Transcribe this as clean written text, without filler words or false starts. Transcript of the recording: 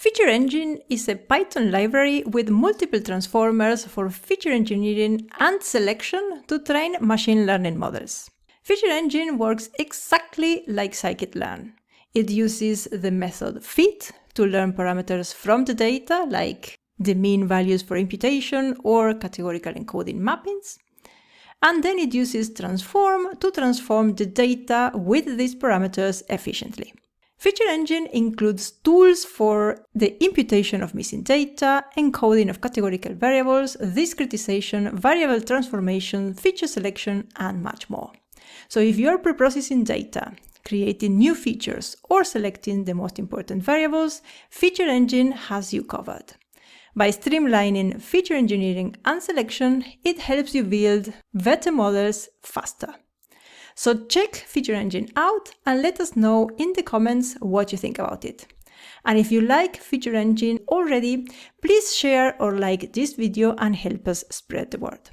Feature Engine is a Python library with multiple transformers for feature engineering and selection to train machine learning models. Feature Engine works exactly like scikit-learn. It uses the method fit to learn parameters from the data, like the mean values for imputation or categorical encoding mappings. And then it uses transform to transform the data with these parameters efficiently. Feature Engine includes tools for the imputation of missing data, encoding of categorical variables, discretization, variable transformation, feature selection, and much more. So if you're preprocessing data, creating new features, or selecting the most important variables, Feature Engine has you covered. By streamlining feature engineering and selection, it helps you build better models faster. So check Feature Engine out and let us know in the comments what you think about it. And if you like Feature Engine already, please share or like this video and help us spread the word.